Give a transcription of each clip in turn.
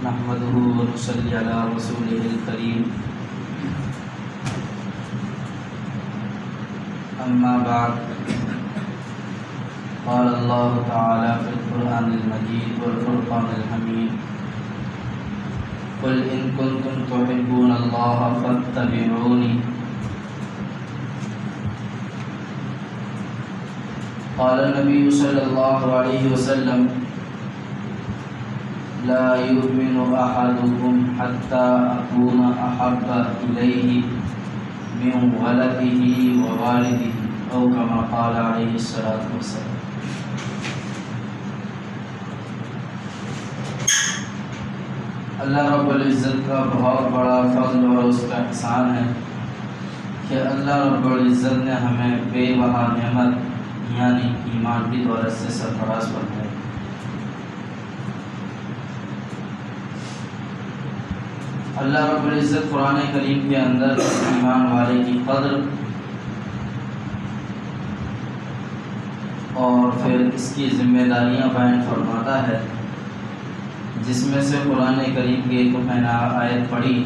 نحمده ونصلي على رسوله الكريم أما بعد قال الله تعالى في القرآن المجيد والفرقان الحميد قل إن كنتم تحبون الله فاتبعوني قال النبي صلى الله عليه وسلم لا يؤمن أحدكم حتى أكون أحب إليه من ولده ووالده أو كما قال عليه الصلاة والسلام۔ اللہ رب العزت کا بہت بڑا فضل اور اس کا احسان ہے کہ اللہ رب العزت نے ہمیں بے بہا نعمت یعنی ایمان کی دولت سے سرفراز بنایا۔ اللہ رب العزت قرآن کریم کے اندر ایمان والے کی قدر اور پھر اس کی ذمہ داریاں بیان فرماتا ہے، جس میں سے قرآن کریم کی ایک میں نے آیت پڑھی،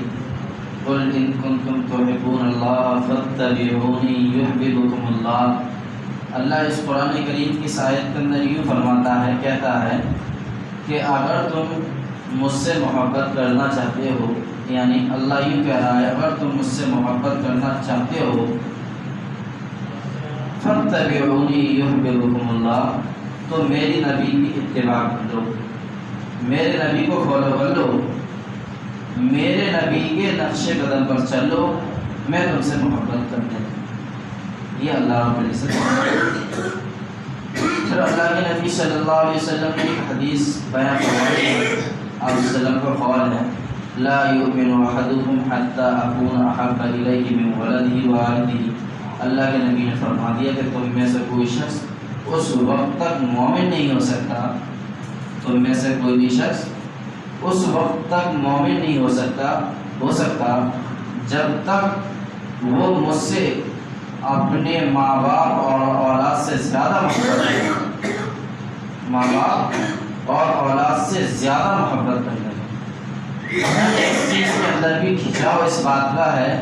قل ان کنتم تحبون اللہ فاتبعونی یحببکم اللہ۔ اللہ اس قرآن کریم کی آیت کے اندر یوں فرماتا ہے، کہتا ہے کہ اگر تم مجھ سے محبت کرنا چاہتے ہو، یعنی اللہ یوں کہہ رہا ہے اگر تم مجھ سے محبت کرنا چاہتے ہو فاتبعونی یحببکم اللہ، تو میری نبی کی اتباع کر لو، میرے نبی کو فالو کر لو، میرے نبی کے نقش قدم پر چل لو، میں تم سے محبت کرنے لوں۔ یہ اللہ رب العزت۔ پھر اللہ کے نبی صلی اللہ علیہ وسلم نے ایک حدیث بیان فرمائی ہے، آپ وسلم کا قول ہے، لا یؤمن احدکم حتی اکون احب الیہ من ولدہ ووالدہ۔ اللہ کے نبی نے فرما دیا کہ تم میں سے کوئی شخص اس وقت تک مومن نہیں ہو سکتا، تم میں سے کوئی بھی شخص اس وقت تک مومن نہیں ہو سکتا جب تک وہ مجھ سے اپنے ماں باپ اور اولاد سے زیادہ محبت کرے، ماں باپ اور اولاد سے زیادہ محبت کرے۔ اس چیز کے اندر بھی کھچاؤ اس بات کا ہے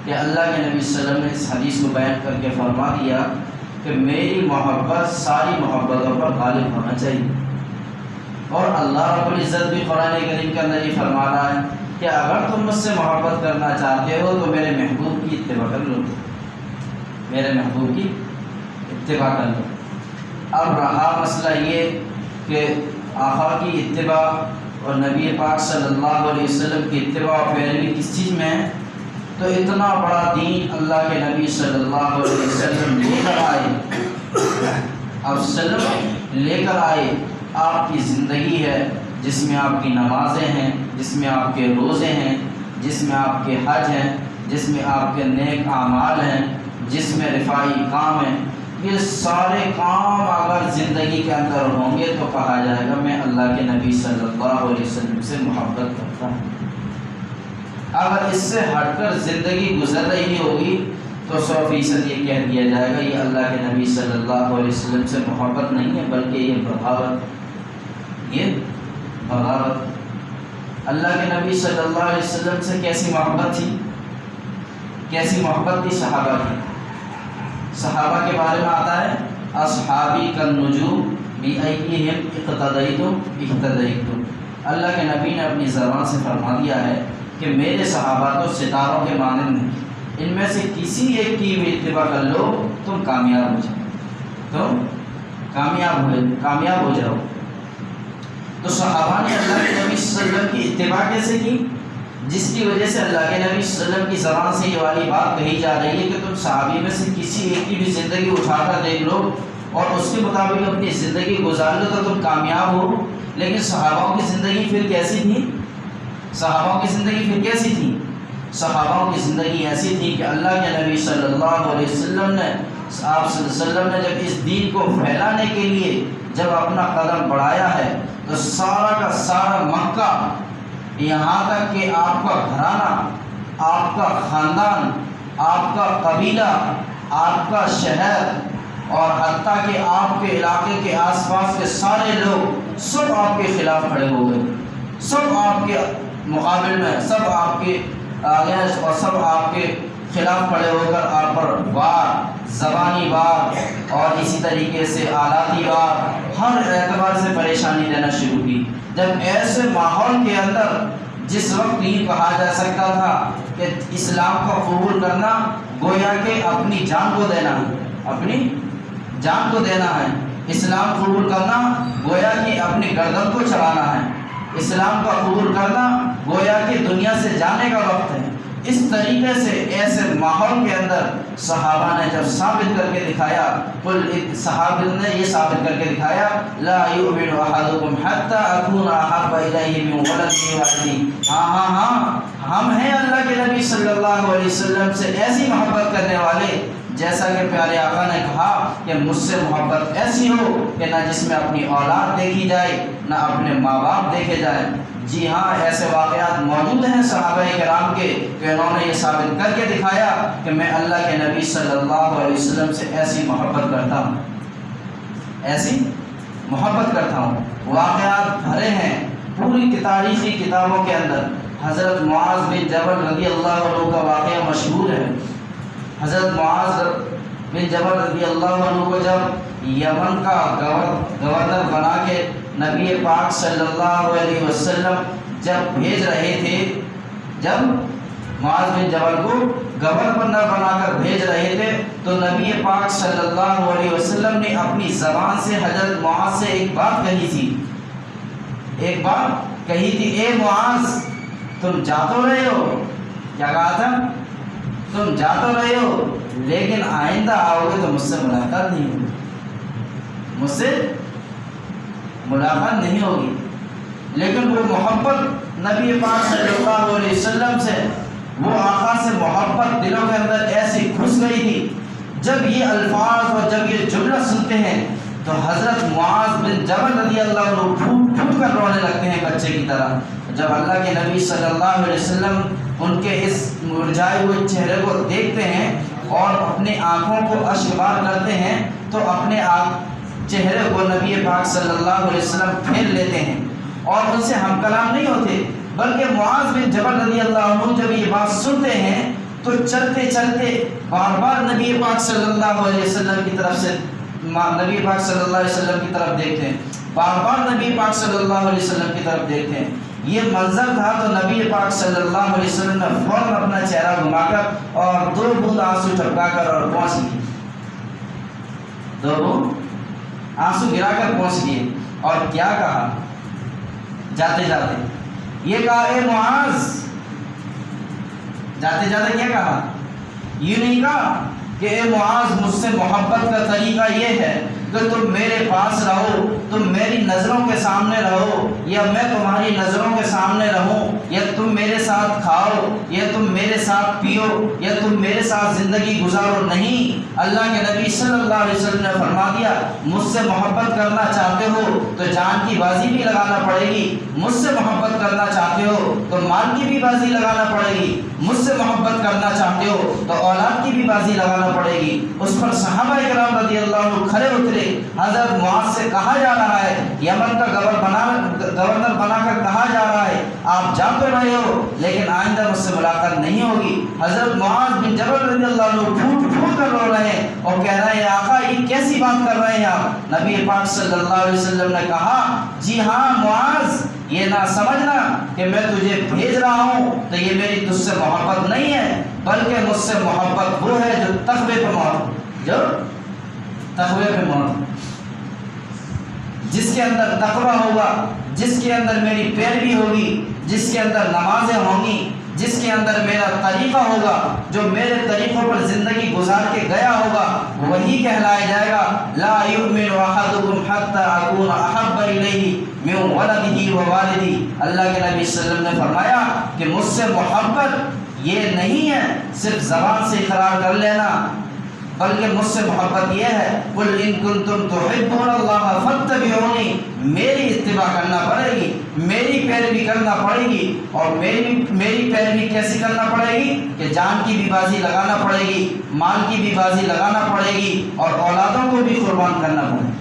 کہ اللہ کے نبی صلی اللہ علیہ وسلم نے اس حدیث کو بیان کر کے فرما دیا کہ میری محبت ساری محبتوں پر غالب ہونا چاہیے۔ اور اللہ رب العزت بھی قرآن کریم کے اندر یہ فرما رہا ہے کہ اگر تم مجھ سے محبت کرنا چاہتے ہو تو میرے محبوب کی اتباع کر لو، میرے محبوب کی اتباع کر لو۔ اب رہا مسئلہ یہ کہ آقا کی اتباع اور نبی پاک صلی اللہ علیہ وسلم کی اتباع و پیروی کس چیز میں ہے، تو اتنا بڑا دین اللہ کے نبی صلی اللہ علیہ وسلم لے کر آئے، آپ وسلم لے کر آئے۔ آپ کی زندگی ہے جس میں آپ کی نمازیں ہیں، جس میں آپ کے روزے ہیں، جس میں آپ کے حج ہیں، جس میں آپ کے نیک اعمال ہیں، جس میں رفاعی کام ہیں، یہ سارے کام اگر زندگی کے اندر ہوں گے تو کہا جائے گا میں اللہ کے نبی صلی اللہ علیہ وسلم سے محبت کرتا ہوں۔ اگر اس سے ہٹ کر زندگی گزر رہی ہوگی تو 100% یہ کہہ دیا جائے گا یہ اللہ کے نبی صلی اللہ علیہ وسلم سے محبت نہیں ہے بلکہ یہ بغاوت، یہ بغاوت۔ اللہ کے نبی صلی اللہ علیہ وسلم سے کیسی محبت تھی، کیسی محبت تھی صحابہ کی۔ صحابہ کے بارے میں آتا ہے اصحابی کالنجوم بأیہم اقتدیتم اہتدیتم۔ اللہ کے نبی نے اپنی زبان سے فرما دیا ہے کہ میرے صحابہ تو ستاروں کے مانند ہیں، ان میں سے کسی ایک کی بھی اتباع کر لو تم کامیاب ہو جاؤ، تم کامیاب ہو جاؤ۔ تو صحابہ نے اللہ کے نبی صلی اللہ علیہ وسلم کی اتباع کیسے کی، جس کی وجہ سے اللہ کے نبی صلی اللہ علیہ وسلم کی زبان سے یہ والی بات کہی جا رہی ہے کہ تم صحابی میں سے کسی ایک کی بھی زندگی اٹھا کر دیکھ لو اور اس کے مطابق اپنی زندگی گزار لو تو تم کامیاب ہو۔ لیکن صحاباؤں کی زندگی پھر کیسی تھی، صحاباؤں کی زندگی پھر کیسی تھی؟ صحاباؤں کی زندگی ایسی تھی کہ اللہ کے نبی صلی اللہ علیہ وسلم نے، آپ صلی اللہ علیہ وسلم نے جب اس دین کو پھیلانے کے لیے جب اپنا قدم بڑھایا ہے تو سارا کا سارا مکہ، یہاں تک کہ آپ کا گھرانہ، آپ کا خاندان، آپ کا قبیلہ، آپ کا شہر اور حتیٰ کہ آپ کے علاقے کے آس پاس کے سارے لوگ سب آپ کے خلاف کھڑے ہو گئے، سب آپ کے مقابل میں، سب آپ کے اگینسٹ اور سب آپ کے خلاف کھڑے ہو کر آپ پر وار، زبانی وار اور اسی طریقے سے آلاتی وار، ہر اعتبار سے پریشانی دینا شروع کی۔ جب ایسے ماحول کے اندر جس وقت یہ کہا جا سکتا تھا کہ اسلام کو قبول کرنا گویا کہ اپنی جان کو دینا ہے، اپنی جان کو دینا ہے، اسلام قبول کرنا گویا کہ اپنی گردن کو چڑھانا ہے، اسلام کا قبول کرنا گویا کہ دنیا سے جانے کا وقت ہے۔ اس طریقے سے ایسے ماحول کے اندر صحابہ نے جب ثابت کر کے دکھایا، صحابہ نے یہ ثابت کر کے دکھایا، لا یؤمن احدکم حتی اکون احب الیہ من ولدہ ووالدہ، ہاں ہم ہیں اللہ کے نبی صلی اللہ علیہ وسلم سے ایسی محبت کرنے والے جیسا کہ پیارے آقا نے کہا کہ مجھ سے محبت ایسی ہو کہ نہ جس میں اپنی اولاد دیکھی جائے نہ اپنے ماں باپ دیکھے جائیں۔ جی ہاں، ایسے واقعات موجود ہیں صحابہ کرام کے کہ انہوں نے یہ ثابت کر کے دکھایا کہ میں اللہ کے نبی صلی اللہ علیہ وسلم سے ایسی محبت کرتا ہوں، ایسی محبت کرتا ہوں۔ واقعات بھرے ہیں پوری تاریخی کتابوں کے اندر۔ حضرت معاذ بن جبل رضی اللہ عنہ کا واقعہ مشہور ہے۔ حضرت معاذ بن جبل رضی اللہ عنہ کو جب یمن کا گورنر بنا کے نبی پاک صلی اللہ علیہ وسلم جب بھیج رہے تھے، جب معاذ بن جبل کو گورنر بنا کر بھیج رہے تھے تو نبی پاک صلی اللہ علیہ وسلم نے اپنی زبان سے حضرت معاذ سے ایک بات کہی تھی، اے معاذ تم جا تو رہے ہو، کیا کہا تھا؟ تم جا تو رہے ہو لیکن آئندہ آؤ گے تو مجھ سے ملاقات نہیں ہوگی، مجھ سے ملاقات نہیں ہوگی۔ لیکن وہ محبت نبی پاک صلی اللہ علیہ وسلم سے، وہ آقا سے محبت دلوں کے اندر ایسی گھس گئی تھی، جب یہ الفاظ اور جب یہ جملہ سنتے ہیں تو حضرت معاذ بن جبل رضی اللہ عنہ پھوٹ پھوٹ کر رونے لگتے ہیں بچے کی طرح۔ جب اللہ کے نبی صلی اللہ علیہ وسلم ان کے اس مرجھائے ہوئے چہرے کو دیکھتے ہیں اور اپنی آنکھوں کو اشکبار کرتے ہیں تو اپنے چہرے کو نبی پاک صلی اللہ علیہ وسلم پھیر لیتے ہیں اور ان سے ہم کلام نہیں ہوتے، بلکہ معاذ بن جبل رضی اللہ عنہ جب یہ بات سنتے ہیں تو چلتے چلتے بار بار نبی پاک صلی اللہ علیہ وسلم کی طرف سے نبی پاک صلی اللہ علیہ وسلم کی طرف دیکھتے ہیں، بار بار نبی پاک صلی اللہ علیہ وسلم کی طرف دیکھتے ہیں۔ یہ منظر تھا تو نبی پاک صلی اللہ علیہ وسلم نے فوراً اپنا چہرہ گھما کر اور 2 بوند آنسو ٹپکا کر اور پہنچ گئے، 2 بوند آنسو گرا کر پہنچ گئے اور کیا کہا جاتے جاتے؟ یہ کہا اے معاذ، جاتے جاتے کیا کہا؟ یہ نہیں کہا کہ اے معاذ مجھ سے محبت کا طریقہ یہ ہے کہ تم میرے پاس رہو، تم میری نظروں کے سامنے رہو، یا میں تمہاری نظروں کے سامنے رہوں، یا تم میرے ساتھ کھاؤ، یا تم میرے ساتھ پیو، یا تم میرے ساتھ زندگی گزارو۔ نہیں، اللہ کے نبی صلی اللہ علیہ وسلم نے فرما دیا مجھ سے محبت کرنا چاہتے ہو تو جان کی بازی بھی لگانا پڑے گی، مجھ سے محبت کرنا چاہتے ہو تو مال کی بھی بازی لگانا پڑے گی، مجھ سے محبت کرنا چاہتے ہو تو اولاد کی بھی بازی لگانا پڑے گی۔ اس پر صحابہ کرام رضی اللہ عنہ کھڑے اترے۔ حضرت معاذ سے کہا جا رہا ہے، یمن کا گورنر بنا کر کہا جا رہا ہے آپ جا تو رہے ہو لیکن آئندہ مجھ سے ملاقات نہیں ہوگی۔ حضرت معاذ بن جبل رضی اللہ عنہ پھوٹ پھوٹ کر رو رہے ہیں اور کہہ رہے ہیں آقا یہ کیسی بات کر رہے ہیں آپ؟ نبی پاک صلی اللہ علیہ وسلم نے کہا جی ہاں معاذ، یہ نہ سمجھنا کہ میں تجھے بھیج رہا ہوں تو یہ میری تجھ سے محبت نہیں ہے، بلکہ مجھ سے محبت وہ ہے جو تقوی پہ موت، جس کے اندر تقوی ہوگا، جس کے اندر میری پیروی ہوگی، جس کے اندر نمازیں ہوں گی، جس کے اندر میرا طریقہ ہوگا، جو میرے طریقوں پر زندگی گزار کے گیا ہوگا، وہی کہلایا جائے گا لا یؤمن احدکم حتی اکون احب الیہ من ولدہ ووالدہ۔ اللہ کے نبی صلی اللہ علیہ وسلم نے فرمایا کہ مجھ سے محبت یہ نہیں ہے صرف زبان سے اقرار کر لینا، بلکہ مجھ سے محبت یہ ہے قل ان کنتم تحبون اللہ فاتبعونی، میری اتباع کرنا پڑے گی، میری پیروی کرنا پڑے گی، اور میری پیروی کیسے کرنا پڑے گی کہ جان کی بھی بازی لگانا پڑے گی، مال کی بھی بازی لگانا پڑے گی اور اولادوں کو بھی قربان کرنا پڑے گی۔